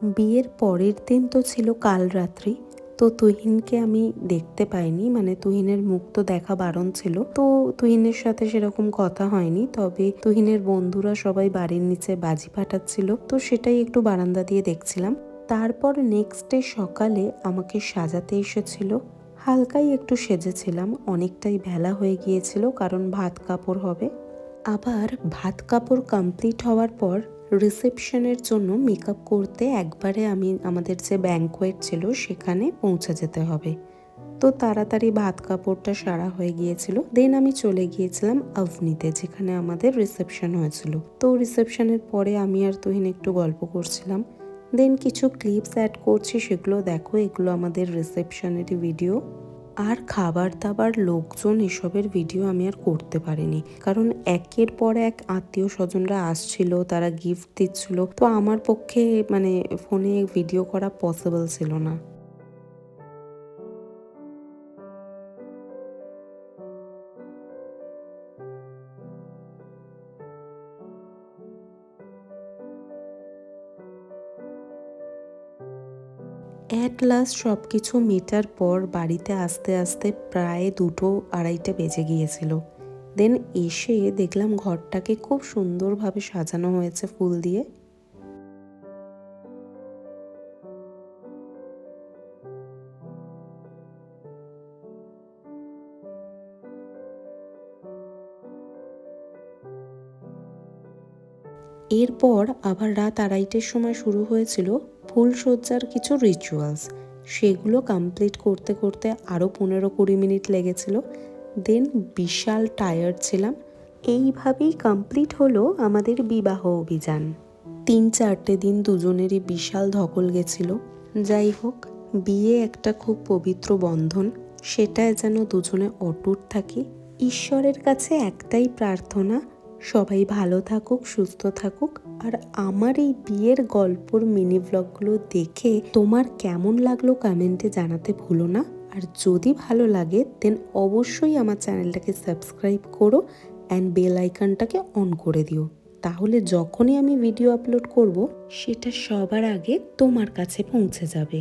বিয়ের পরের দিন তো ছিল কাল রাত্রি। তো তুহিনকে আমি দেখতে পাইনি, মানে তুহিনের মুখ তো দেখা বারণ ছিল। তো তুহিনের সাথে সেরকম কথা হয়নি, তবে তুহিনের বন্ধুরা সবাই বাড়ির নিচে বাজি ফাটাচ্ছিল, তো সেটাই একটু বারান্দা দিয়ে দেখছিলাম। তারপর নেক্সট ডে সকালে আমাকে সাজাতে এসেছিল। হালকাই একটু সেজেছিলাম, অনেকটাই বেলা হয়ে গিয়েছিল কারণ ভাত কাপড় হবে। আবার ভাত কাপড় কমপ্লিট হওয়ার পর রিসেপশনের জন্য মেকআপ করতে একবারে আমাদের যে ব্যাংকোয়েট ছিল সেখানে পৌঁছে যেতে হবে। তো তাড়াতাড়ি ভাত কাপড়টা সারা হয়ে গিয়েছিল। দেন আমি চলে গিয়েছিলাম আভনিতে, যেখানে আমাদের রিসেপশন হয়েছিল। তো রিসেপশনের পরে আমি আর তুহিন একটু গল্প করছিলাম। দেন কিছু ক্লিপস অ্যাড করছি, সেগুলো দেখো। এগুলো আমাদের রিসেপশনেরই ভিডিও। আর খাবার দাবার, লোকজন, এসবের ভিডিও আমি আর করতে পারিনি, কারণ একের পর এক আত্মীয় স্বজনরা আসছিল, তারা গিফট দিচ্ছিল। তো আমার পক্ষে মানে ফোনে ভিডিও করা পসিবল ছিল না। অ্যাট লাস্ট সব কিছু মেটার পর বাড়িতে আসতে আসতে প্রায় 2-2:30 বেজে গিয়েছিল। দেন এসে দেখলাম ঘরটাকে খুব সুন্দরভাবে সাজানো হয়েছে ফুল দিয়ে। এরপর আবার রাত 2:30-র সময় শুরু হয়েছিল ফুলসজ্জার কিছু রিচুয়ালস। সেগুলো কমপ্লিট করতে করতে আরও 15-20 মিনিট লেগেছিল। দেন বিশাল টায়ার্ড ছিলাম। এইভাবেই কমপ্লিট হলো আমাদের বিবাহ অভিযান। 3-4টে দিন দুজনেরই বিশাল ধকল গেছিল। যাই হোক, বিয়ে একটা খুব পবিত্র বন্ধন, সেটায় যেন দুজনে অটুট থাকি। ঈশ্বরের কাছে একটাই প্রার্থনা, সবাই ভালো থাকুক, সুস্থ থাকুক। আর আমার এই বিয়ের গল্পর মিনি ব্লগগুলো দেখে তোমার কেমন লাগলো কমেন্টে জানাতে ভুলো না। আর যদি ভালো লাগে দেন অবশ্যই আমার চ্যানেলটাকে সাবস্ক্রাইব করো অ্যান্ড বেল আইকনটাকে অন করে দিও। তাহলে যখনই আমি ভিডিও আপলোড করব সেটা সবার আগে তোমার কাছে পৌঁছে যাবে।